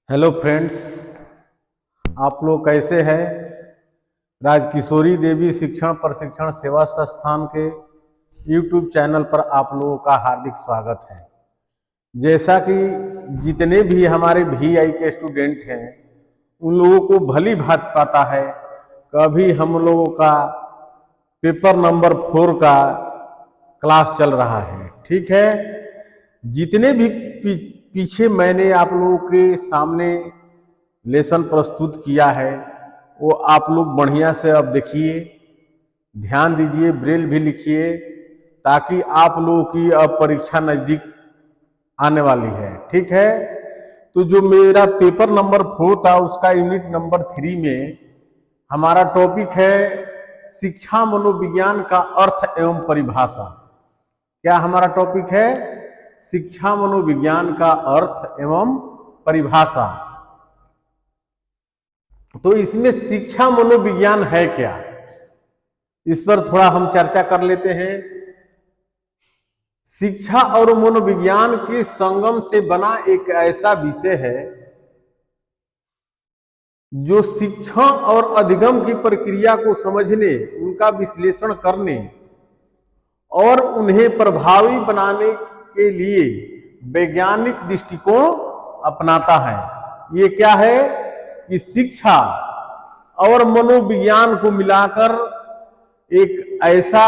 Hello friends, आप लोग कैसे हैं। राजकिशोरी देवी शिक्षण प्रशिक्षण सेवा संस्थान के यूट्यूब चैनल पर आप लोगों का हार्दिक स्वागत है। जैसा कि जितने भी हमारे VI के स्टूडेंट हैं उन लोगों को भली भांति पता है कभी हम लोगों का पेपर नंबर 4 का क्लास चल रहा है। ठीक है, जितने भी पीछे मैंने आप लोगों के सामने लेसन प्रस्तुत किया है वो आप लोग बढ़िया से अब देखिए, ध्यान दीजिए, ब्रेल भी लिखिए, ताकि आप लोगों की अब परीक्षा नज़दीक आने वाली है। ठीक है, तो जो मेरा पेपर नंबर 4 था उसका यूनिट नंबर 3 में हमारा टॉपिक है शिक्षा मनोविज्ञान का अर्थ एवं परिभाषा। क्या हमारा टॉपिक है? शिक्षा मनोविज्ञान का अर्थ एवं परिभाषा। तो इसमें शिक्षा मनोविज्ञान है क्या, इस पर थोड़ा हम चर्चा कर लेते हैं। शिक्षा और मनोविज्ञान के संगम से बना एक ऐसा विषय है जो शिक्षण और अधिगम की प्रक्रिया को समझने, उनका विश्लेषण करने और उन्हें प्रभावी बनाने के लिए वैज्ञानिक दृष्टिकोण अपनाता है। ये क्या है कि शिक्षा और मनोविज्ञान को मिलाकर एक ऐसा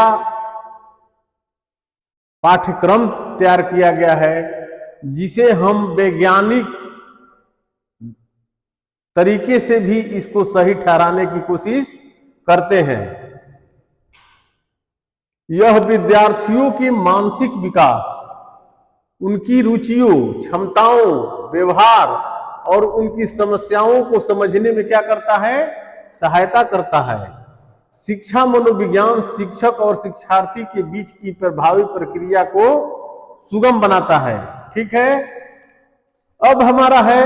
पाठ्यक्रम तैयार किया गया है जिसे हम वैज्ञानिक तरीके से भी इसको सही ठहराने की कोशिश करते हैं। यह विद्यार्थियों के मानसिक विकास, उनकी रुचियों, क्षमताओं, व्यवहार और उनकी समस्याओं को समझने में क्या करता है? सहायता करता है। शिक्षा मनोविज्ञान शिक्षक और शिक्षार्थी के बीच की प्रभावी प्रक्रिया को सुगम बनाता है। ठीक है, अब हमारा है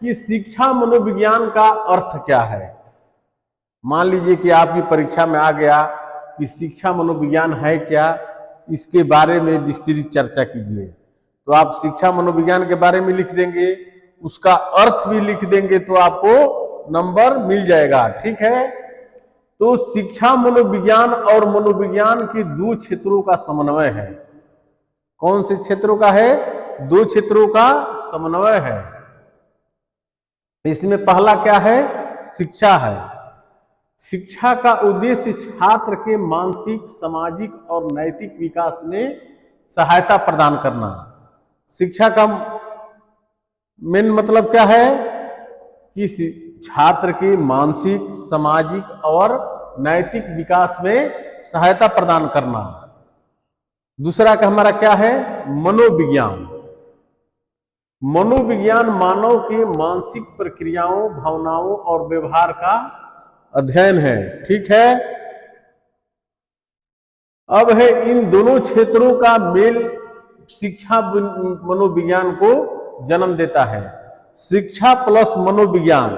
कि शिक्षा मनोविज्ञान का अर्थ क्या है। मान लीजिए कि आपकी परीक्षा में आ गया कि शिक्षा मनोविज्ञान है क्या, इसके बारे में विस्तृत चर्चा कीजिए। तो आप शिक्षा मनोविज्ञान के बारे में लिख देंगे, उसका अर्थ भी लिख देंगे तो आपको नंबर मिल जाएगा। ठीक है, तो शिक्षा मनोविज्ञान और मनोविज्ञान के दो क्षेत्रों का समन्वय है। कौन से क्षेत्रों का है? दो क्षेत्रों का समन्वय है। इसमें पहला क्या है? शिक्षा है। शिक्षा का उद्देश्य छात्र के मानसिक, सामाजिक और नैतिक विकास में सहायता प्रदान करना। शिक्षा का मेन मतलब क्या है कि छात्र के मानसिक, सामाजिक और नैतिक विकास में सहायता प्रदान करना। दूसरा का हमारा क्या है? मनोविज्ञान। मनोविज्ञान मानव के मानसिक प्रक्रियाओं, भावनाओं और व्यवहार का अध्ययन है। ठीक है, अब है इन दोनों क्षेत्रों का मेल शिक्षा मनोविज्ञान को जन्म देता है। शिक्षा प्लस मनोविज्ञान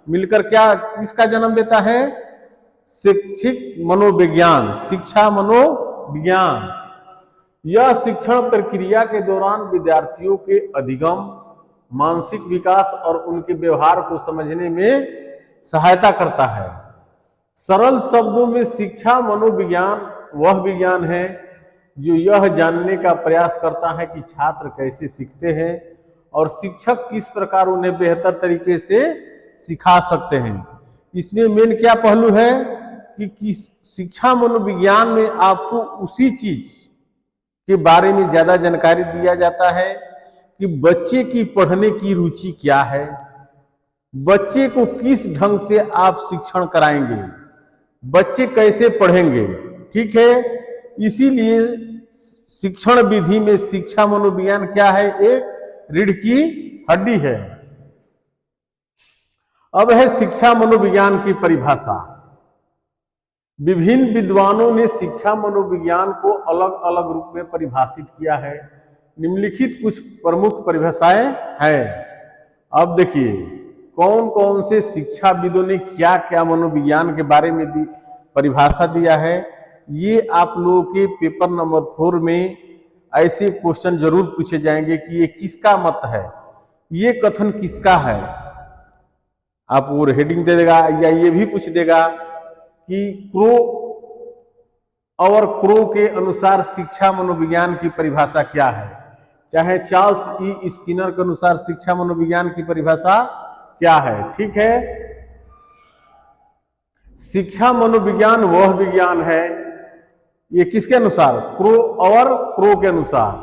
मिलकर क्या किसका जन्म देता है? शैक्षिक मनोविज्ञान, शिक्षा मनोविज्ञान। यह शिक्षण प्रक्रिया के दौरान विद्यार्थियों के अधिगम, मानसिक विकास और उनके व्यवहार को समझने में सहायता करता है। सरल शब्दों में शिक्षा मनोविज्ञान वह विज्ञान है जो यह जानने का प्रयास करता है कि छात्र कैसे सीखते हैं और शिक्षक किस प्रकार उन्हें बेहतर तरीके से सिखा सकते हैं। इसमें मेन क्या पहलू है कि शिक्षा मनोविज्ञान में आपको उसी चीज के बारे में ज्यादा जानकारी दिया जाता है कि बच्चे की पढ़ने की रुचि क्या है, बच्चे को किस ढंग से आप शिक्षण कराएंगे, बच्चे कैसे पढ़ेंगे। ठीक है, इसीलिए शिक्षण विधि में शिक्षा मनोविज्ञान क्या है? एक रीढ़ की हड्डी है। अब है शिक्षा मनोविज्ञान की परिभाषा। विभिन्न विद्वानों ने शिक्षा मनोविज्ञान को अलग अलग रूप में परिभाषित किया है। निम्नलिखित कुछ प्रमुख परिभाषाएं हैं। अब देखिए कौन कौन से शिक्षाविदों ने क्या क्या मनोविज्ञान के बारे में परिभाषा दिया है। ये आप लोगों के पेपर नंबर 4 में ऐसे क्वेश्चन जरूर पूछे जाएंगे कि ये किसका मत है। ये कथन किसका है? आप वो हेडिंग दे देगा या ये भी पूछ देगा कि क्रो और क्रो के अनुसार शिक्षा मनोविज्ञान की परिभाषा क्या है। चाहे चार्ल्स ई स्किनर के अनुसार शिक्षा मनोविज्ञान की परिभाषा क्या है। ठीक है, शिक्षा मनोविज्ञान वह विज्ञान है, ये किसके अनुसार? क्रो और क्रो के अनुसार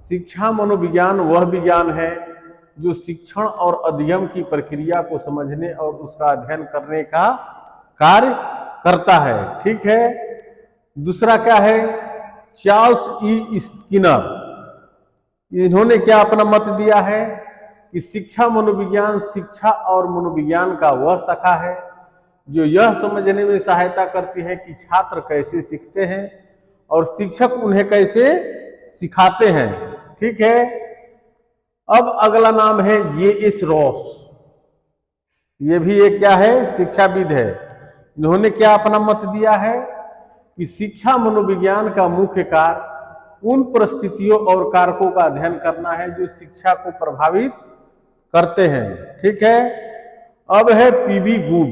शिक्षा मनोविज्ञान वह विज्ञान है जो शिक्षण और अध्ययन की प्रक्रिया को समझने और उसका अध्ययन करने का कार्य करता है। ठीक है, दूसरा क्या है? चार्ल्स ई स्किनर, इन्होंने क्या अपना मत दिया है कि शिक्षा मनोविज्ञान शिक्षा और मनोविज्ञान का वह शाखा है जो यह समझने में सहायता करती है कि छात्र कैसे सीखते हैं और शिक्षक उन्हें कैसे सिखाते हैं। ठीक है, अब अगला नाम है जे.एस. रॉस। ये भी एक क्या है? शिक्षाविद है। इन्होंने क्या अपना मत दिया है कि शिक्षा मनोविज्ञान का मुख्य कार्य उन परिस्थितियों और कारकों का अध्ययन करना है जो शिक्षा को प्रभावित करते हैं। ठीक है, अब है पीबी गुड।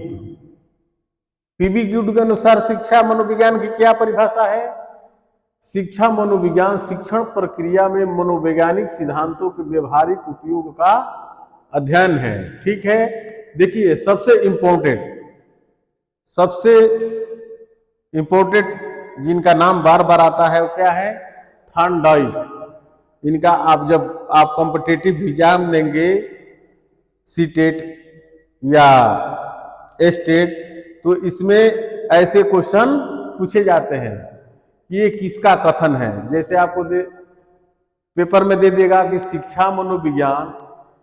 पीबी गुड के अनुसार शिक्षा मनोविज्ञान की क्या परिभाषा है? शिक्षा मनोविज्ञान शिक्षण प्रक्रिया में मनोवैज्ञानिक सिद्धांतों के व्यवहारिक उपयोग का अध्ययन है। ठीक है, देखिए सबसे इंपॉर्टेंट जिनका नाम बार बार आता है वो क्या है? थॉर्नडाइक। इनका आप जब आप कॉम्पिटिटिव एग्जाम देंगे सीटेट या एस्टेट, तो इसमें ऐसे क्वेश्चन पूछे जाते हैं कि ये किसका कथन है। जैसे आपको पेपर में दे देगा कि शिक्षा मनोविज्ञान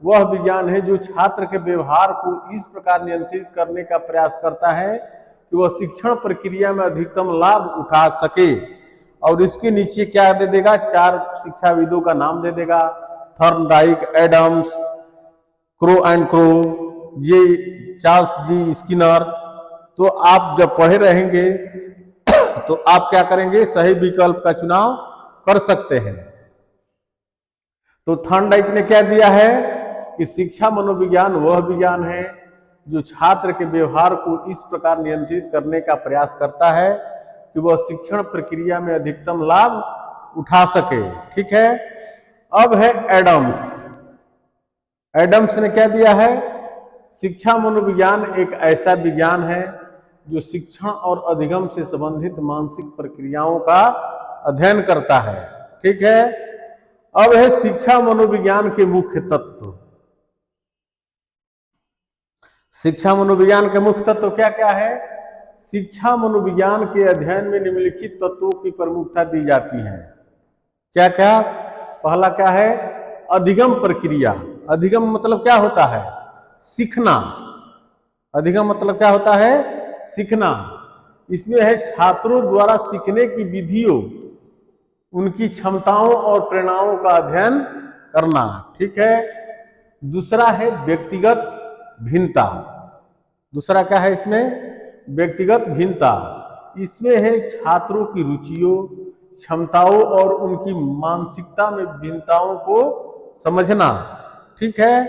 वह विज्ञान है जो छात्र के व्यवहार को इस प्रकार नियंत्रित करने का प्रयास करता है कि वह शिक्षण प्रक्रिया में अधिकतम लाभ उठा सके। और इसके नीचे क्या दे देगा? 4 शिक्षाविदों का नाम दे देगा, Thorndike, Adams, Crow and Crow, Charles G Skinner. तो आप जब पढ़े रहेंगे तो आप क्या करेंगे? सही विकल्प का चुनाव कर सकते हैं। तो थॉर्नडाइक ने क्या दिया है कि शिक्षा मनोविज्ञान वह विज्ञान है जो छात्र के व्यवहार को इस प्रकार नियंत्रित करने का प्रयास करता है कि वह शिक्षण प्रक्रिया में अधिकतम लाभ उठा सके। ठीक है, अब है एडम्स। एडम्स ने क्या दिया है? शिक्षा मनोविज्ञान एक ऐसा विज्ञान है जो शिक्षण और अधिगम से संबंधित मानसिक प्रक्रियाओं का अध्ययन करता है। ठीक है, अब है शिक्षा मनोविज्ञान के मुख्य तत्व। शिक्षा मनोविज्ञान के मुख्य तत्व क्या क्या है? शिक्षा मनोविज्ञान के अध्ययन में निम्नलिखित तत्वों की प्रमुखता दी जाती है। क्या क्या? पहला क्या है? अधिगम प्रक्रिया। अधिगम मतलब क्या होता है? सीखना। अधिगम मतलब क्या होता है? सीखना। इसमें है छात्रों द्वारा सीखने की विधियों, उनकी क्षमताओं और प्रेरणाओं का अध्ययन करना। ठीक है, दूसरा है व्यक्तिगत भिन्नता। दूसरा क्या है इसमें? व्यक्तिगत भिन्नता। इसमें है छात्रों की रुचियों, क्षमताओं और उनकी मानसिकता में भिन्नताओं को समझना। ठीक है,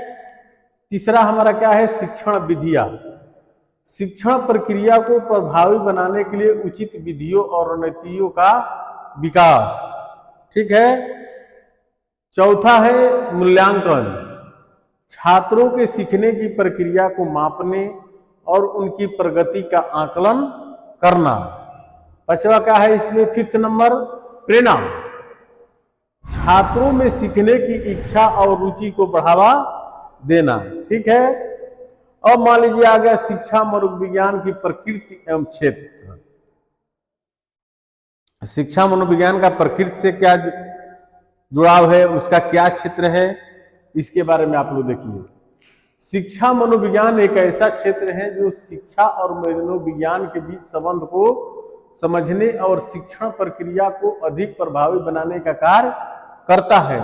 तीसरा हमारा क्या है? शिक्षण विधियां। शिक्षण प्रक्रिया को प्रभावी बनाने के लिए उचित विधियों और रणनीतियों का विकास। ठीक है, चौथा है मूल्यांकन। छात्रों के सीखने की प्रक्रिया को मापने और उनकी प्रगति का आकलन करना। पांचवा क्या है इसमें? 5th नंबर, प्रेरणा। छात्रों में सीखने की इच्छा और रुचि को बढ़ावा देना। ठीक है, अब मान लीजिए आ गया शिक्षा मनोविज्ञान की प्रकृति एवं क्षेत्र। शिक्षा मनोविज्ञान का प्रकृति से क्या जुड़ाव है, उसका क्या क्षेत्र है, इसके बारे में आप लोग देखिए। शिक्षा मनोविज्ञान एक ऐसा क्षेत्र है जो शिक्षा और मनोविज्ञान के बीच संबंध को समझने और शिक्षण प्रक्रिया को अधिक प्रभावी बनाने का कार्य करता है।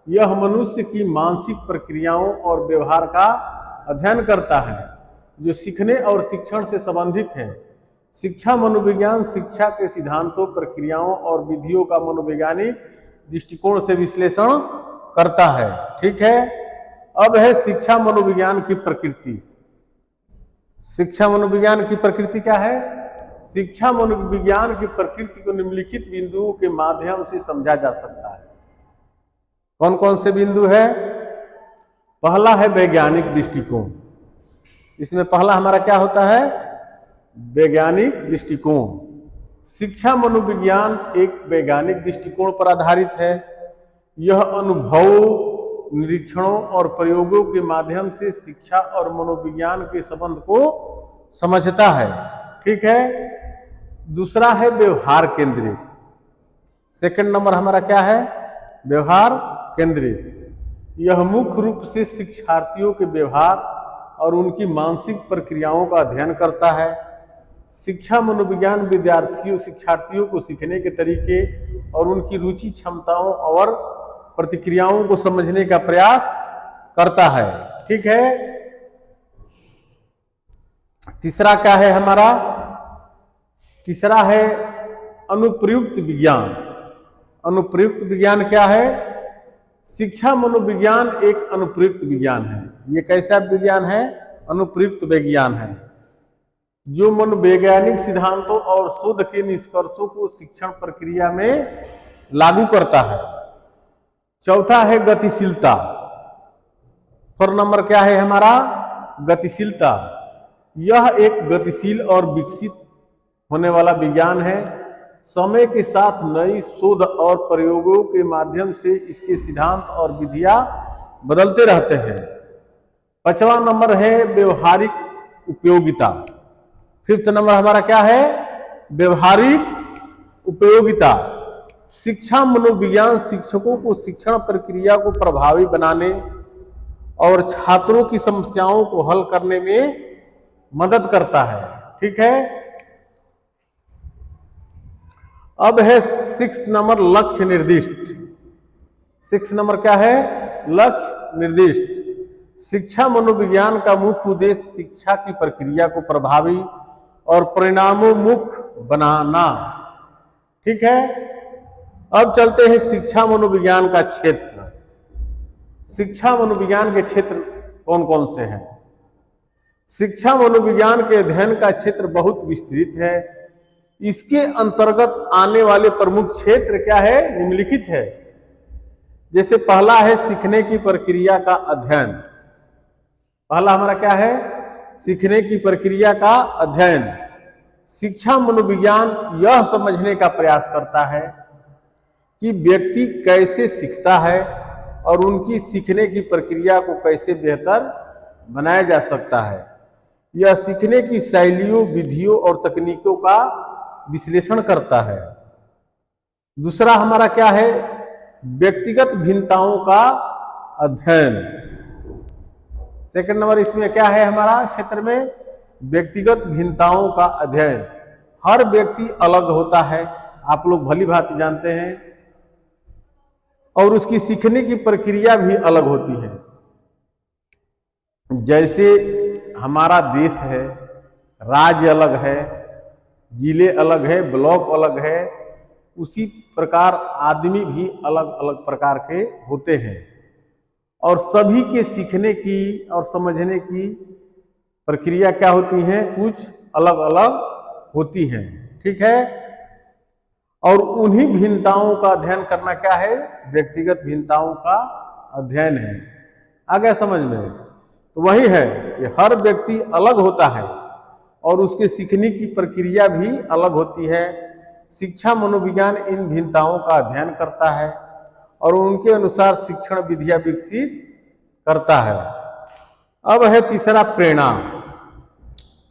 यह मनुष्य की मानसिक प्रक्रियाओं और व्यवहार का अध्ययन करता है जो सीखने और शिक्षण से संबंधित है। शिक्षा मनोविज्ञान शिक्षा के सिद्धांतों, प्रक्रियाओं और विधियों का मनोवैज्ञानिक दृष्टिकोण से विश्लेषण करता है। ठीक है, अब है शिक्षा मनोविज्ञान की प्रकृति। शिक्षा मनोविज्ञान की प्रकृति क्या है? शिक्षा मनोविज्ञान की प्रकृति को निम्नलिखित बिंदुओं के माध्यम से समझा जा सकता है। कौन कौन से बिंदु है? पहला है वैज्ञानिक दृष्टिकोण। इसमें पहला हमारा क्या होता है? वैज्ञानिक दृष्टिकोण। शिक्षा मनोविज्ञान एक वैज्ञानिक दृष्टिकोण पर आधारित है। यह अनुभवों, निरीक्षणों और प्रयोगों के माध्यम से शिक्षा और मनोविज्ञान के संबंध को समझता है। ठीक है। दूसरा है व्यवहार केंद्रित। सेकंड नंबर हमारा क्या है? व्यवहार केंद्रित। यह मुख्य रूप से शिक्षार्थियों के व्यवहार और उनकी मानसिक प्रक्रियाओं का अध्ययन करता है। शिक्षा मनोविज्ञान शिक्षार्थियों को सीखने के तरीके और उनकी रुचि, क्षमताओं और प्रतिक्रियाओं को समझने का प्रयास करता है। ठीक है। तीसरा क्या है हमारा? तीसरा है अनुप्रयुक्त विज्ञान। अनुप्रयुक्त विज्ञान क्या है? शिक्षा मनोविज्ञान एक अनुप्रयुक्त विज्ञान है। ये कैसा विज्ञान है? अनुप्रयुक्त विज्ञान है, जो मनोवैज्ञानिक सिद्धांतों और शोध के निष्कर्षों को शिक्षण प्रक्रिया में लागू करता है। चौथा है गतिशीलता। 4 नंबर क्या है हमारा? गतिशीलता। यह एक गतिशील और विकसित होने वाला विज्ञान है। समय के साथ नई शोध और प्रयोगों के माध्यम से इसके सिद्धांत और विधियां बदलते रहते हैं। 5वां नंबर है व्यवहारिक उपयोगिता। 5th नंबर हमारा क्या है? व्यवहारिक उपयोगिता। शिक्षा मनोविज्ञान शिक्षकों को शिक्षण प्रक्रिया को प्रभावी बनाने और छात्रों की समस्याओं को हल करने में मदद करता है। ठीक है। अब है 6 नंबर लक्ष्य निर्दिष्ट। 6 नंबर क्या है? लक्ष्य निर्दिष्ट। शिक्षा मनोविज्ञान का मुख्य उद्देश्य शिक्षा की प्रक्रिया को प्रभावी और परिणामोन्मुख बनाना। ठीक है। अब चलते हैं शिक्षा मनोविज्ञान का क्षेत्र। शिक्षा मनोविज्ञान के क्षेत्र कौन कौन से हैं? शिक्षा मनोविज्ञान के अध्ययन का क्षेत्र बहुत विस्तृत है। इसके अंतर्गत आने वाले प्रमुख क्षेत्र क्या है? निम्नलिखित है। जैसे पहला है सीखने की प्रक्रिया का अध्ययन। पहला हमारा क्या है? सीखने की प्रक्रिया का अध्ययन। शिक्षा मनोविज्ञान यह समझने का प्रयास करता है कि व्यक्ति कैसे सीखता है और उनकी सीखने की प्रक्रिया को कैसे बेहतर बनाया जा सकता है। यह सीखने की शैलियों, विधियों और तकनीकों का विश्लेषण करता है। दूसरा हमारा क्या है? व्यक्तिगत भिन्नताओं का अध्ययन। सेकंड नंबर इसमें क्या है हमारा क्षेत्र में? व्यक्तिगत भिन्नताओं का अध्ययन। हर व्यक्ति अलग होता है, आप लोग भली भांति जानते हैं, और उसकी सीखने की प्रक्रिया भी अलग होती है। जैसे हमारा देश है, राज्य अलग है, जिले अलग है, ब्लॉक अलग है, उसी प्रकार आदमी भी अलग अलग प्रकार के होते हैं और सभी के सीखने की और समझने की प्रक्रिया क्या होती है? कुछ अलग अलग होती हैं। ठीक है। और उन्हीं भिन्नताओं का अध्ययन करना क्या है? व्यक्तिगत भिन्नताओं का अध्ययन है। आ गया समझ में? तो वही है कि हर व्यक्ति अलग होता है और उसके सीखने की प्रक्रिया भी अलग होती है। शिक्षा मनोविज्ञान इन भिन्नताओं का अध्ययन करता है और उनके अनुसार शिक्षण विधियां विकसित करता है। अब है तीसरा प्रेरणा।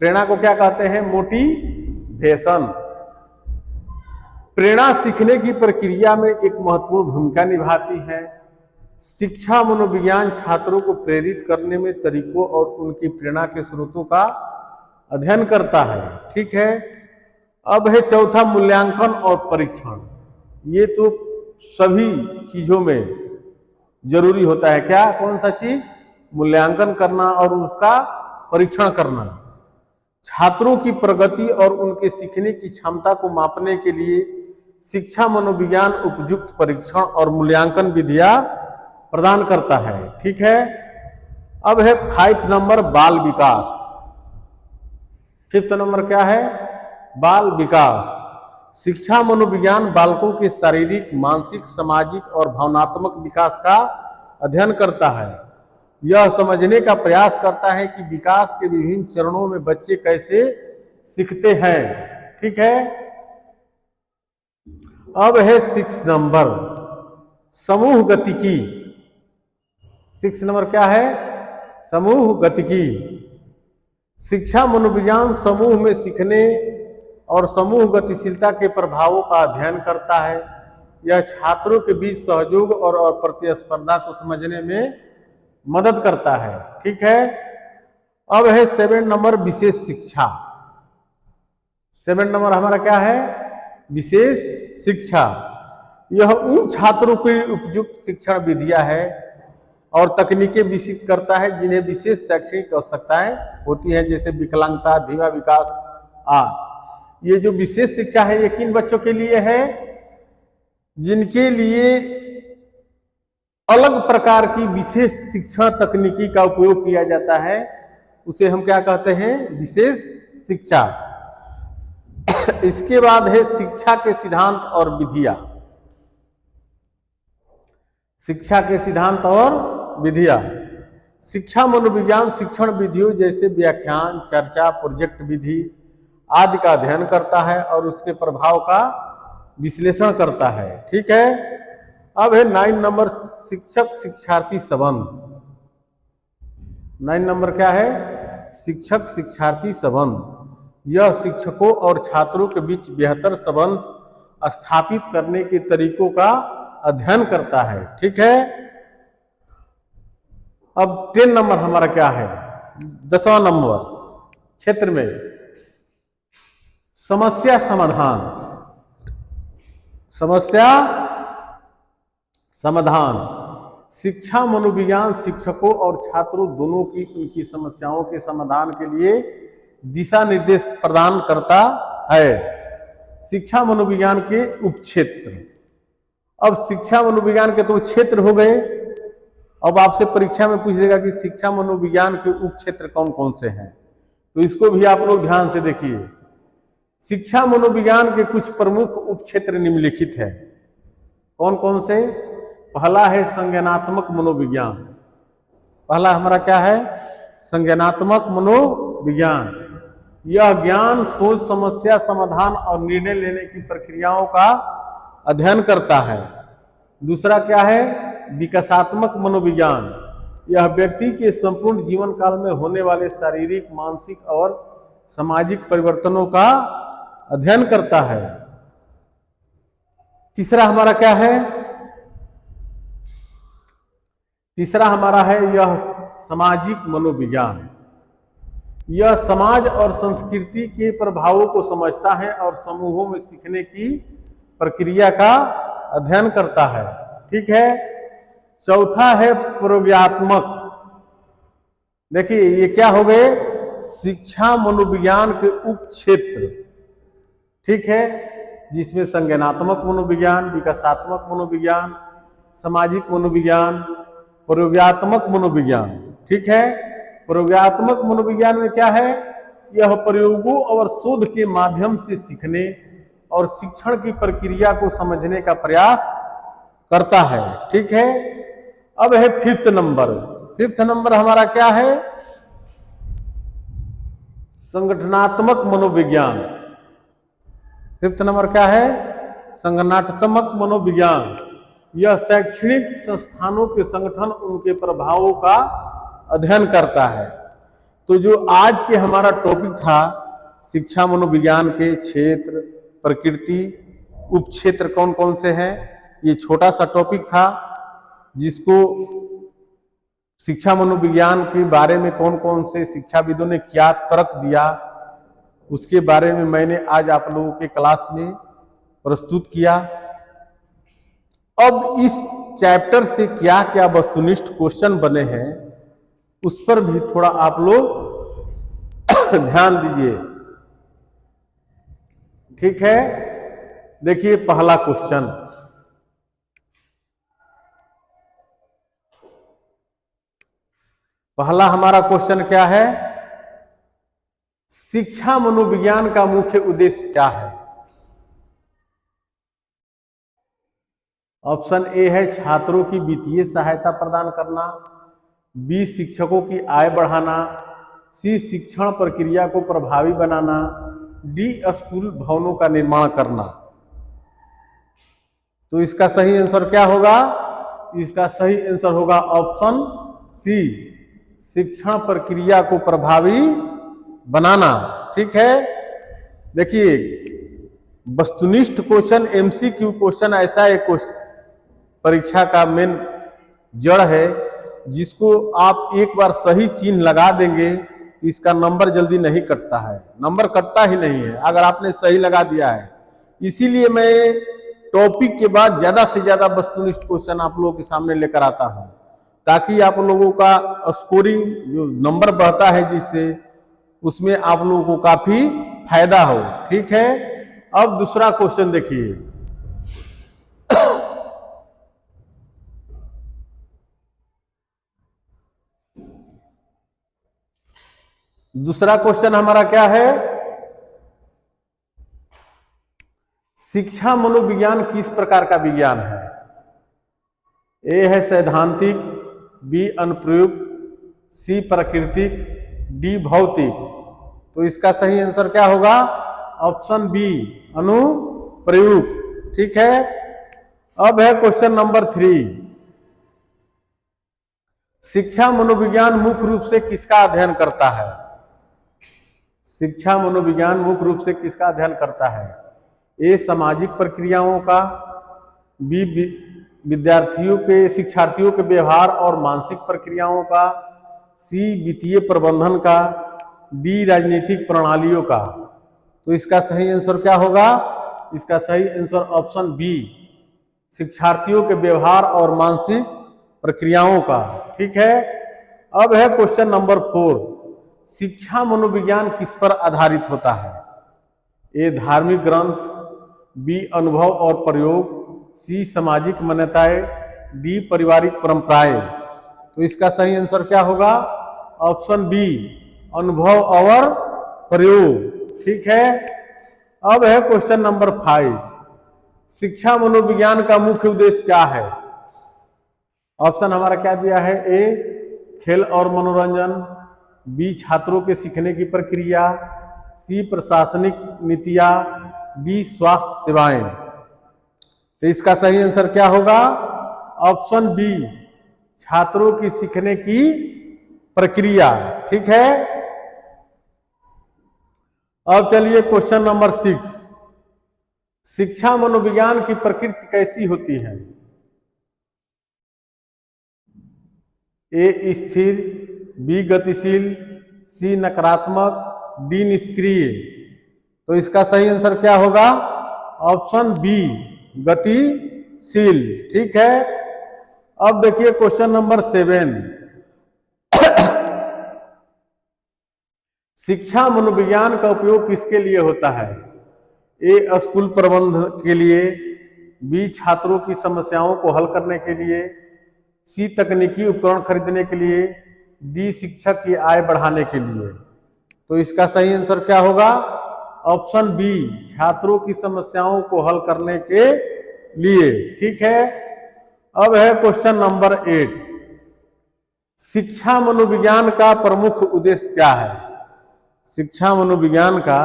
प्रेरणा को क्या कहते हैं? मोटिवेशन। प्रेरणा सीखने की प्रक्रिया में एक महत्वपूर्ण भूमिका निभाती है। शिक्षा मनोविज्ञान छात्रों को प्रेरित करने में तरीकों और उनकी प्रेरणा के स्रोतों का अध्ययन करता है। ठीक है। अब है चौथा मूल्यांकन और परीक्षण। ये तो सभी चीजों में जरूरी होता है। क्या? कौन सा चीज? मूल्यांकन करना और उसका परीक्षण करना। छात्रों की प्रगति और उनके सीखने की क्षमता को मापने के लिए शिक्षा मनोविज्ञान उपयुक्त परीक्षण और मूल्यांकन विधियां प्रदान करता है। ठीक है। अब है 5 नंबर बाल विकास। 5th नंबर क्या है? बाल विकास। शिक्षा मनोविज्ञान बालकों के शारीरिक, मानसिक, सामाजिक और भावनात्मक विकास का अध्ययन करता है। यह समझने का प्रयास करता है कि विकास के विभिन्न चरणों में बच्चे कैसे सीखते हैं। ठीक है। अब है 6 नंबर समूह गतिकी। 6 नंबर क्या है? समूह गतिकी। शिक्षा मनोविज्ञान समूह में सीखने और समूह गतिशीलता के प्रभावों का अध्ययन करता है। यह छात्रों के बीच सहयोग और प्रतिस्पर्धा को समझने में मदद करता है। ठीक है। अब है 7 नंबर विशेष शिक्षा। 7 नंबर हमारा क्या है? विशेष शिक्षा। यह उन छात्रों की उपयुक्त शिक्षण विधियां है और तकनीकें विकसित करता है जिन्हें विशेष शैक्षणिक आवश्यकताएं होती हैं, जैसे विकलांगता, धीमा विकास आदि। ये जो विशेष शिक्षा है ये किन बच्चों के लिए है? जिनके लिए अलग प्रकार की विशेष शिक्षण तकनीकी का उपयोग किया जाता है, उसे हम क्या कहते हैं? विशेष शिक्षा। इसके बाद है शिक्षा के सिद्धांत और विधियां। शिक्षा के सिद्धांत और विधियां। शिक्षा मनोविज्ञान शिक्षण विधियों जैसे व्याख्यान, चर्चा, प्रोजेक्ट विधि आदि का अध्ययन करता है और उसके प्रभाव का विश्लेषण करता है। ठीक है। अब है 9 नंबर शिक्षक शिक्षार्थी संबंध। 9 नंबर क्या है? शिक्षक शिक्षार्थी संबंध। यह शिक्षकों और छात्रों के बीच बेहतर संबंध स्थापित करने के तरीकों का अध्ययन करता है। ठीक है। अब 10 नंबर हमारा क्या है? 10वां नंबर क्षेत्र में समस्या समाधान। समस्या समाधान। शिक्षा मनोविज्ञान शिक्षकों और छात्रों दोनों की उनकी समस्याओं के समाधान के लिए दिशा निर्देश प्रदान करता है। शिक्षा मनोविज्ञान के उपक्षेत्र। अब शिक्षा मनोविज्ञान के तो क्षेत्र हो गए। अब आपसे परीक्षा में पूछ देगा कि शिक्षा मनोविज्ञान के उपक्षेत्र कौन कौन से हैं, तो इसको भी आप लोग ध्यान से देखिए। शिक्षा मनोविज्ञान के कुछ प्रमुख उपक्षेत्र निम्नलिखित है। कौन कौन से? पहला है संज्ञानात्मक मनोविज्ञान। पहला हमारा क्या है? संज्ञानात्मक मनोविज्ञान। यह ज्ञान, सोच, समस्या समाधान और निर्णय लेने की प्रक्रियाओं का अध्ययन करता है। दूसरा क्या है? विकासात्मक मनोविज्ञान। यह व्यक्ति के संपूर्ण जीवन काल में होने वाले शारीरिक, मानसिक और सामाजिक परिवर्तनों का अध्ययन करता है। तीसरा हमारा क्या है? तीसरा हमारा है यह सामाजिक मनोविज्ञान। यह समाज और संस्कृति के प्रभावों को समझता है और समूहों में सीखने की प्रक्रिया का अध्ययन करता है। ठीक है। चौथा है प्रयोगात्मक। देखिए ये क्या हो गए? शिक्षा मनोविज्ञान के उपक्षेत्र। ठीक है। जिसमें संज्ञानात्मक मनोविज्ञान, विकासात्मक मनोविज्ञान, सामाजिक मनोविज्ञान, प्रयोगात्मक मनोविज्ञान। ठीक है। प्रयोगात्मक मनोविज्ञान में क्या है? यह प्रयोगों और शोध के माध्यम से सीखने और शिक्षण की प्रक्रिया को समझने का प्रयास करता है। ठीक है। अब है 5th नंबर। 5th नंबर हमारा क्या है? संगठनात्मक मनोविज्ञान। 5th नंबर क्या है? संगठनात्मक मनोविज्ञान। यह शैक्षणिक संस्थानों के संगठन, उनके प्रभावों का अध्ययन करता है। तो जो आज के हमारा टॉपिक था शिक्षा मनोविज्ञान के क्षेत्र, प्रकृति, उपक्षेत्र कौन कौन से हैं, ये छोटा सा टॉपिक था जिसको शिक्षा मनोविज्ञान के बारे में कौन कौन से शिक्षाविदों ने क्या तर्क दिया उसके बारे में मैंने आज आप लोगों के क्लास में प्रस्तुत किया। अब इस चैप्टर से क्या क्या वस्तुनिष्ठ क्वेश्चन बने हैं उस पर भी थोड़ा आप लोग ध्यान दीजिए। ठीक है। देखिए पहला क्वेश्चन, पहला हमारा क्वेश्चन क्या है, शिक्षा मनोविज्ञान का मुख्य उद्देश्य क्या है? ऑप्शन ए है छात्रों की वित्तीय सहायता प्रदान करना, बी शिक्षकों की आय बढ़ाना, सी शिक्षण प्रक्रिया को प्रभावी बनाना, डी स्कूल भवनों का निर्माण करना। तो इसका सही आंसर क्या होगा? इसका सही आंसर होगा ऑप्शन सी, शिक्षण प्रक्रिया को प्रभावी बनाना। ठीक है, देखिए वस्तुनिष्ठ क्वेश्चन, एमसीक्यू क्वेश्चन ऐसा एक क्वेश्चन परीक्षा का मेन जड़ है, जिसको आप एक बार सही चिन्ह लगा देंगे तो इसका नंबर जल्दी नहीं कटता है, नंबर कटता ही नहीं है अगर आपने सही लगा दिया है। इसीलिए मैं टॉपिक के बाद ज्यादा से ज्यादा वस्तुनिष्ठ क्वेश्चन आप लोगों के सामने लेकर आता हूं, ताकि आप लोगों का स्कोरिंग जो नंबर बढ़ता है जिससे, उसमें आप लोगों को काफी फायदा हो। ठीक है, अब दूसरा क्वेश्चन देखिए, दूसरा क्वेश्चन हमारा क्या है, शिक्षा मनोविज्ञान किस प्रकार का विज्ञान है? ए है सैद्धांतिक, बी अनुप्रयुक्त, सी प्राकृतिक, डी भौतिक। तो इसका सही आंसर क्या होगा? ऑप्शन बी, अनुप्रयुक्त। ठीक है, अब है क्वेश्चन नंबर 3, शिक्षा मनोविज्ञान मुख्य रूप से किसका अध्ययन करता है? शिक्षा मनोविज्ञान मुख्य रूप से किसका अध्ययन करता है? ए सामाजिक प्रक्रियाओं का, बी शिक्षार्थियों के व्यवहार और मानसिक प्रक्रियाओं का, सी वित्तीय प्रबंधन का, डी राजनीतिक प्रणालियों का। तो इसका सही आंसर क्या होगा? इसका सही आंसर ऑप्शन बी, शिक्षार्थियों के व्यवहार और मानसिक प्रक्रियाओं का। ठीक है, अब है क्वेश्चन नंबर 4, शिक्षा मनोविज्ञान किस पर आधारित होता है? ए धार्मिक ग्रंथ, बी अनुभव और प्रयोग, सी सामाजिक मान्यताएं, डी पारिवारिक परंपराएं। तो इसका सही आंसर क्या होगा? ऑप्शन बी, अनुभव और प्रयोग। ठीक है, अब है क्वेश्चन नंबर 5, शिक्षा मनोविज्ञान का मुख्य उद्देश्य क्या है? ऑप्शन हमारा क्या दिया है? ए खेल और मनोरंजन, बी छात्रों के सीखने की प्रक्रिया, सी प्रशासनिक नीतियां, डी स्वास्थ्य सेवाएं। तो इसका सही आंसर क्या होगा? ऑप्शन बी, छात्रों की सीखने की प्रक्रिया। ठीक है, अब चलिए क्वेश्चन नंबर 6, शिक्षा मनोविज्ञान की प्रकृति कैसी होती है? ए स्थिर, बी गतिशील, सी नकारात्मक, डी निष्क्रिय। तो इसका सही आंसर क्या होगा? ऑप्शन बी, गतिशील। ठीक है, अब देखिए क्वेश्चन नंबर 7, शिक्षा मनोविज्ञान का उपयोग किसके लिए होता है? ए स्कूल प्रबंधन के लिए, बी छात्रों की समस्याओं को हल करने के लिए, सी तकनीकी उपकरण खरीदने के लिए, डी शिक्षक की आय बढ़ाने के लिए। तो इसका सही आंसर क्या होगा? ऑप्शन बी, छात्रों की समस्याओं को हल करने के लिए। ठीक है, अब है क्वेश्चन नंबर 8, शिक्षा मनोविज्ञान का प्रमुख उद्देश्य क्या है? शिक्षा मनोविज्ञान का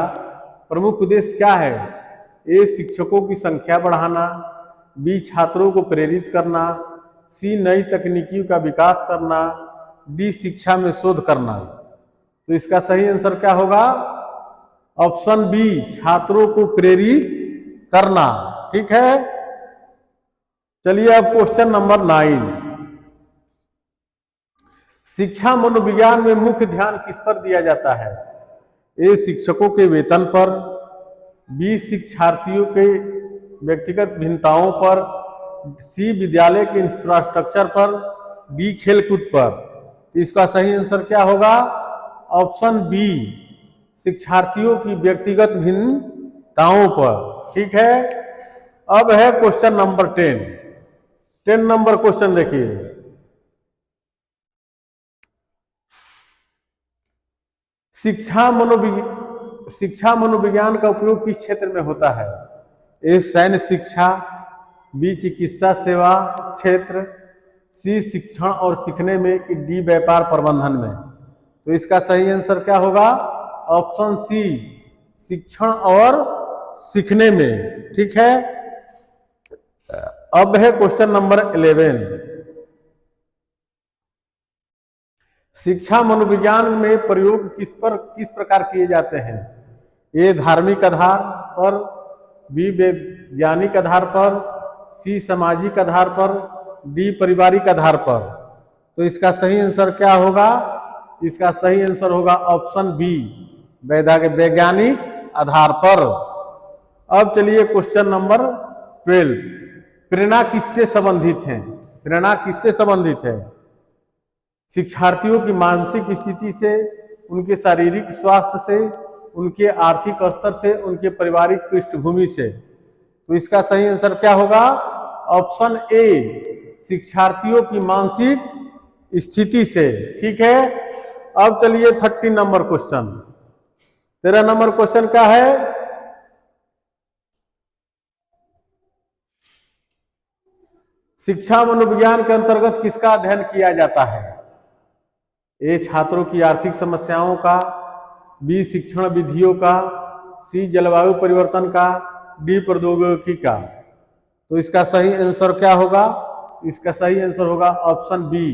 प्रमुख उद्देश्य क्या है? ए शिक्षकों की संख्या बढ़ाना, बी छात्रों को प्रेरित करना, सी नई तकनीकियों का विकास करना, डी शिक्षा में शोध करना। तो इसका सही आंसर क्या होगा? ऑप्शन बी, छात्रों को प्रेरित करना। ठीक है, चलिए अब क्वेश्चन नंबर 9, शिक्षा मनोविज्ञान में मुख्य ध्यान किस पर दिया जाता है? ए शिक्षकों के वेतन पर, बी शिक्षार्थियों के व्यक्तिगत भिन्नताओं पर, सी विद्यालय के इंफ्रास्ट्रक्चर पर, डी खेलकूद पर। तो इसका सही आंसर क्या होगा? ऑप्शन बी, शिक्षार्थियों की व्यक्तिगत भिन्नताओं पर। ठीक है, अब है क्वेश्चन नंबर 10 नंबर क्वेश्चन देखिए, शिक्षा मनोविज्ञान का उपयोग किस क्षेत्र में होता है? ए सैन्य शिक्षा, बी चिकित्सा सेवा क्षेत्र, सी शिक्षण और सीखने में, कि डी व्यापार प्रबंधन में। तो इसका सही आंसर क्या होगा? ऑप्शन सी, शिक्षण और सीखने में। ठीक है, अब है क्वेश्चन नंबर 11। शिक्षा मनोविज्ञान में प्रयोग किस प्रकार किए जाते हैं? ए धार्मिक आधार पर, बी वैज्ञानिक आधार पर, सी सामाजिक आधार पर, डी पारिवारिक आधार पर। तो इसका सही आंसर क्या होगा? इसका सही आंसर होगा ऑप्शन बी, वैज्ञानिक आधार पर। अब चलिए क्वेश्चन नंबर 12। प्रेरणा किससे संबंधित है? प्रेरणा किससे संबंधित है? शिक्षार्थियों की मानसिक स्थिति से, उनके शारीरिक स्वास्थ्य से, उनके आर्थिक स्तर से, उनके पारिवारिक पृष्ठभूमि से। तो इसका सही आंसर क्या होगा? ऑप्शन ए, शिक्षार्थियों की मानसिक स्थिति से। ठीक है, अब चलिए 13 नंबर क्वेश्चन। 13 नंबर क्वेश्चन क्या है? शिक्षा मनोविज्ञान के अंतर्गत किसका अध्ययन किया जाता है? ए छात्रों की आर्थिक समस्याओं का, बी शिक्षण विधियों का, सी जलवायु परिवर्तन का, डी प्रौद्योगिकी का। तो इसका सही आंसर क्या होगा? इसका सही आंसर होगा ऑप्शन बी,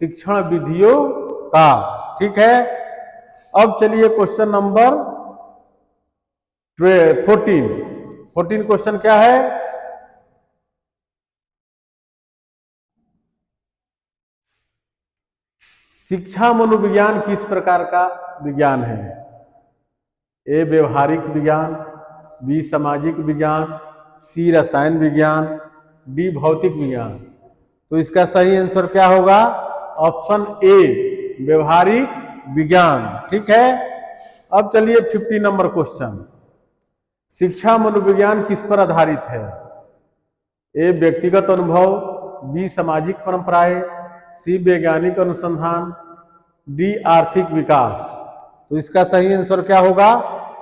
शिक्षण विधियों का। ठीक है, अब चलिए क्वेश्चन नंबर 14 क्वेश्चन क्या है? शिक्षा मनोविज्ञान किस प्रकार का विज्ञान है? ए व्यवहारिक विज्ञान, बी सामाजिक विज्ञान, सी रसायन विज्ञान, डी भौतिक विज्ञान। तो इसका सही आंसर क्या होगा? ऑप्शन ए, व्यवहारिक विज्ञान। ठीक है, अब चलिए 50 नंबर क्वेश्चन। शिक्षा मनोविज्ञान किस पर आधारित है? ए व्यक्तिगत अनुभव, बी सामाजिक परंपराएं, सी वैज्ञानिक अनुसंधान, डी आर्थिक विकास। तो इसका सही आंसर क्या होगा?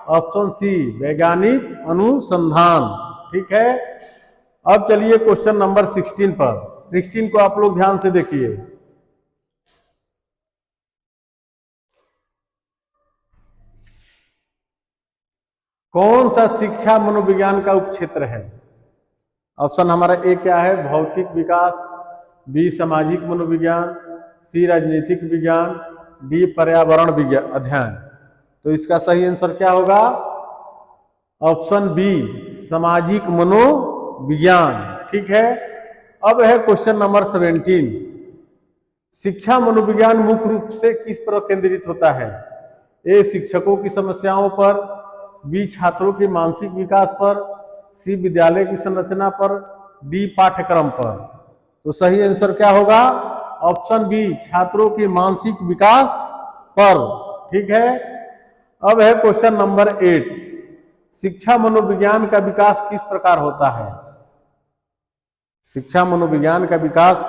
ऑप्शन सी, वैज्ञानिक अनुसंधान। ठीक है, अब चलिए क्वेश्चन नंबर 16 पर। 16 को आप लोग ध्यान से देखिए। कौन सा शिक्षा मनोविज्ञान का उपक्षेत्र है? ऑप्शन हमारा ए क्या है? भौतिक विकास, बी सामाजिक मनोविज्ञान, सी राजनीतिक विज्ञान, डी पर्यावरण विज्ञान अध्ययन। तो इसका सही आंसर क्या होगा? ऑप्शन बी, सामाजिक मनोविज्ञान। ठीक है, अब है क्वेश्चन नंबर 17। शिक्षा मनोविज्ञान मुख्य रूप से किस पर केंद्रित होता है? ए शिक्षकों की समस्याओं पर, बी छात्रों के मानसिक विकास पर, सी विद्यालय की संरचना पर, डी पाठ्यक्रम पर। तो सही आंसर क्या होगा? ऑप्शन बी, छात्रों के मानसिक विकास पर। ठीक है, अब है क्वेश्चन नंबर 8। शिक्षा मनोविज्ञान का विकास किस प्रकार होता है? शिक्षा मनोविज्ञान का विकास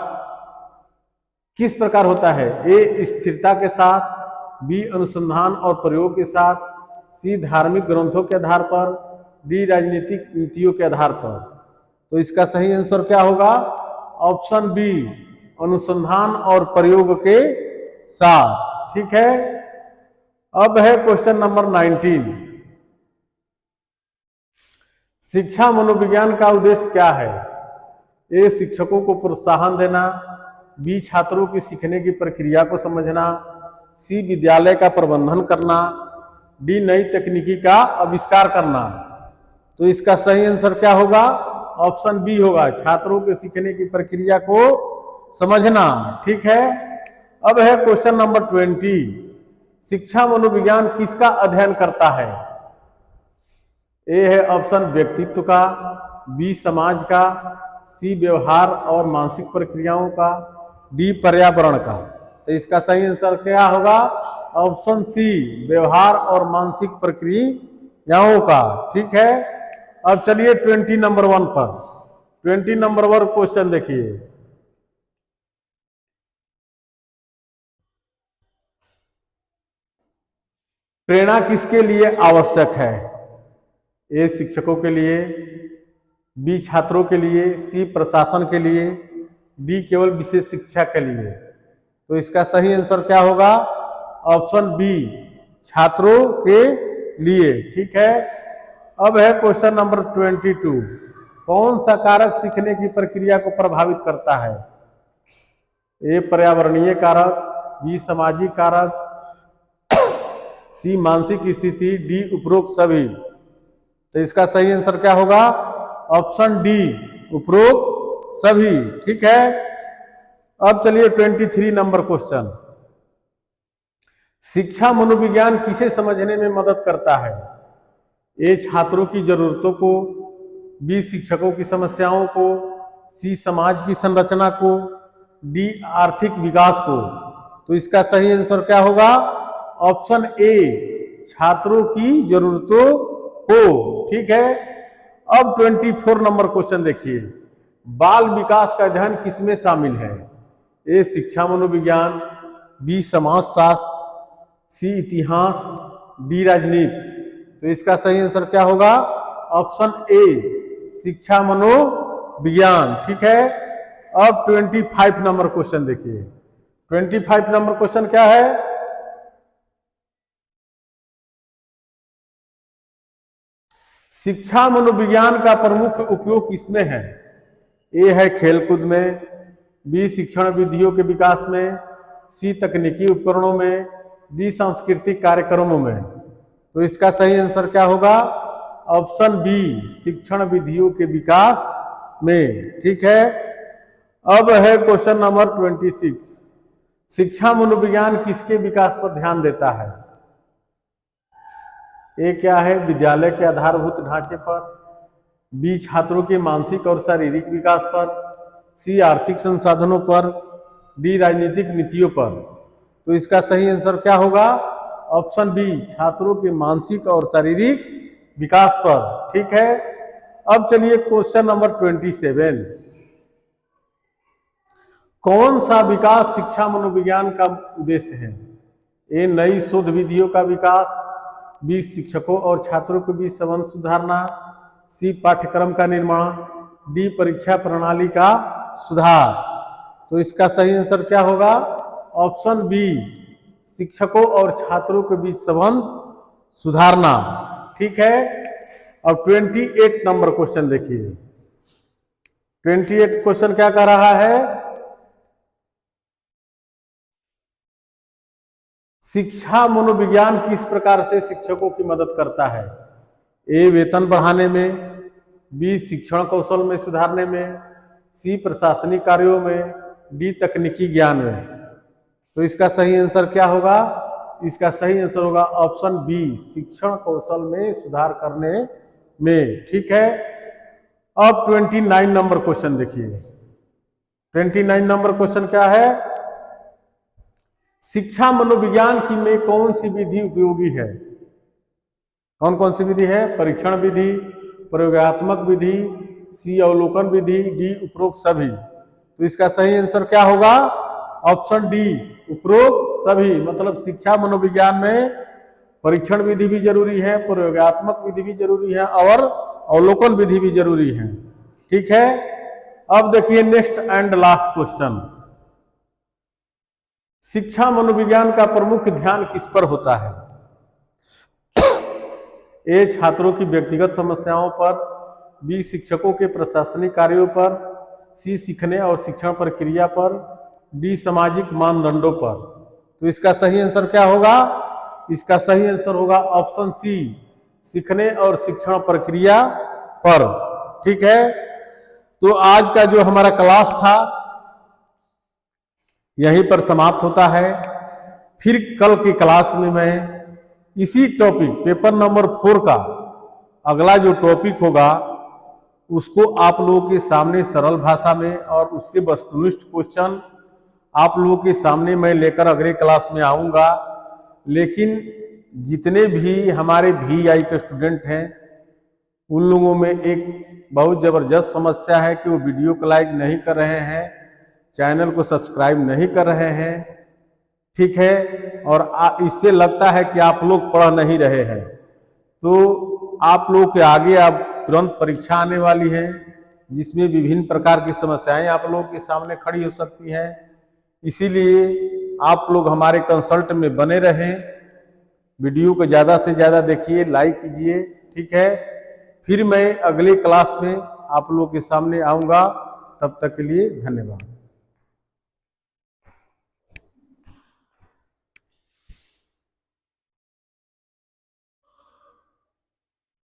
किस प्रकार होता है? ए स्थिरता के साथ, बी अनुसंधान और प्रयोग के साथ, सी धार्मिक ग्रंथों के आधार पर, डी राजनीतिक नीतियों के आधार पर। तो इसका सही आंसर क्या होगा? ऑप्शन बी, अनुसंधान और प्रयोग के साथ। ठीक है, अब है क्वेश्चन नंबर 19। शिक्षा मनोविज्ञान का उद्देश्य क्या है? ए शिक्षकों को प्रोत्साहन देना, बी छात्रों की सीखने की प्रक्रिया को समझना, सी विद्यालय का प्रबंधन करना, डी नई तकनीकी का आविष्कार करना। तो इसका सही आंसर क्या होगा? ऑप्शन बी होगा, छात्रों के सीखने की प्रक्रिया को समझना। ठीक है, अब है क्वेश्चन नंबर 20। शिक्षा मनोविज्ञान किसका अध्ययन करता है? ए है ऑप्शन व्यक्तित्व का, बी समाज का, सी व्यवहार और मानसिक प्रक्रियाओं का, डी पर्यावरण का। तो इसका सही आंसर क्या होगा? ऑप्शन सी, व्यवहार और मानसिक प्रक्रियाओं का। ठीक है, अब चलिए 20 नंबर 1 पर। 20 नंबर 1 क्वेश्चन देखिए। प्रेरणा किसके लिए आवश्यक है? ए शिक्षकों के लिए, बी छात्रों के लिए, सी प्रशासन के लिए, डी केवल विशेष शिक्षा के लिए। तो इसका सही आंसर क्या होगा? ऑप्शन बी, छात्रों के लिए। ठीक है। अब है क्वेश्चन नंबर 22। कौन सा कारक सीखने की प्रक्रिया को प्रभावित करता है? ए पर्यावरणीय कारक, बी सामाजिक कारक, सी मानसिक स्थिति, डी उपरोक्त सभी। तो इसका सही आंसर क्या होगा? ऑप्शन डी, उपरोक्त सभी। ठीक है। अब चलिए 23 नंबर क्वेश्चन। शिक्षा मनोविज्ञान किसे समझने में मदद करता है? ए छात्रों की जरूरतों को, बी शिक्षकों की समस्याओं को, सी समाज की संरचना को, डी आर्थिक विकास को। तो इसका सही आंसर क्या होगा? ऑप्शन ए, छात्रों की जरूरतों को। ठीक है। अब 24 नंबर क्वेश्चन देखिए। बाल विकास का अध्ययन किसमें शामिल है? ए शिक्षा मनोविज्ञान, बी समाजशास्त्र, सी इतिहास, डी राजनीति। तो इसका सही आंसर क्या होगा? ऑप्शन ए, शिक्षा मनोविज्ञान। ठीक है। अब 25 नंबर क्वेश्चन देखिए। 25 नंबर क्वेश्चन क्या है? शिक्षा मनोविज्ञान का प्रमुख उपयोग किसमें है? ए है खेलकूद में, बी शिक्षण विधियों के विकास में, सी तकनीकी उपकरणों में, डी सांस्कृतिक कार्यक्रमों में। तो इसका सही आंसर क्या होगा? ऑप्शन बी, शिक्षण विधियों के विकास में। ठीक है। अब है क्वेश्चन नंबर 26। शिक्षा मनोविज्ञान किसके विकास पर ध्यान देता है? ए क्या है? विद्यालय के आधारभूत ढांचे पर, बी छात्रों के मानसिक और शारीरिक विकास पर, सी आर्थिक संसाधनों पर, डी राजनीतिक नीतियों पर। तो इसका सही आंसर क्या होगा? ऑप्शन बी, छात्रों के मानसिक और शारीरिक विकास पर। ठीक है। अब चलिए क्वेश्चन नंबर 27। कौन सा विकास शिक्षा मनोविज्ञान का उद्देश्य है? ए नई शोध विधियों का विकास, बी शिक्षकों और छात्रों के बीच संबंध सुधारना, सी पाठ्यक्रम का निर्माण, डी परीक्षा प्रणाली का सुधार। तो इसका सही आंसर क्या होगा? ऑप्शन बी, शिक्षकों और छात्रों के बीच संबंध सुधारना। ठीक है। अब 28 नंबर क्वेश्चन देखिए। 28 क्वेश्चन क्या कर रहा है? शिक्षा मनोविज्ञान किस प्रकार से शिक्षकों की मदद करता है? ए वेतन बढ़ाने में, बी शिक्षण कौशल में सुधारने में, सी प्रशासनिक कार्यों में, डी तकनीकी ज्ञान में। तो इसका सही आंसर क्या होगा? इसका सही आंसर होगा ऑप्शन बी, शिक्षण कौशल में सुधार करने में। ठीक है। अब 29 नंबर क्वेश्चन देखिए। 29 नंबर क्वेश्चन क्या है? शिक्षा मनोविज्ञान की में कौन सी विधि उपयोगी है? कौन कौन सी विधि है? परीक्षण विधि, प्रयोगात्मक विधि, सी अवलोकन विधि, डी उपरोक्त सभी। तो इसका सही आंसर क्या होगा? ऑप्शन डी, उपरोक्त सभी। मतलब शिक्षा मनोविज्ञान में परीक्षण विधि भी जरूरी है, प्रयोगात्मक विधि भी जरूरी है और अवलोकन विधि भी जरूरी है। ठीक है। अब देखिए नेक्स्ट एंड लास्ट क्वेश्चन। शिक्षा मनोविज्ञान का प्रमुख ध्यान किस पर होता है? ए छात्रों की व्यक्तिगत समस्याओं पर, बी शिक्षकों के प्रशासनिक कार्यों पर, सी सीखने और शिक्षण प्रक्रिया पर, डी सामाजिक मानदंडों पर। तो इसका सही आंसर क्या होगा? इसका सही आंसर होगा ऑप्शन सी, सीखने और शिक्षण प्रक्रिया पर। ठीक है। तो आज का जो हमारा क्लास था यहीं पर समाप्त होता है। फिर कल की क्लास में मैं इसी टॉपिक पेपर नंबर 4 का अगला जो टॉपिक होगा उसको आप लोगों के सामने सरल भाषा में और उसके वस्तुनिष्ठ क्वेश्चन आप लोगों के सामने मैं लेकर अगले क्लास में आऊँगा। लेकिन जितने भी हमारे VI के स्टूडेंट हैं उन लोगों में एक बहुत ज़बरदस्त समस्या है कि वो वीडियो को लाइक नहीं कर रहे हैं, चैनल को सब्सक्राइब नहीं कर रहे हैं। ठीक है। और इससे लगता है कि आप लोग पढ़ नहीं रहे हैं, तो आप लोगों के आगे अब तुरंत परीक्षा आने वाली है, जिसमें विभिन्न प्रकार की समस्याएं आप लोगों के सामने खड़ी हो सकती हैं। इसीलिए आप लोग हमारे कंसल्ट में बने रहें, वीडियो को ज़्यादा से ज़्यादा देखिए, लाइक कीजिए, ठीक है। फिर मैं अगले क्लास में आप लोगों के सामने आऊँगा, तब तक के लिए धन्यवाद।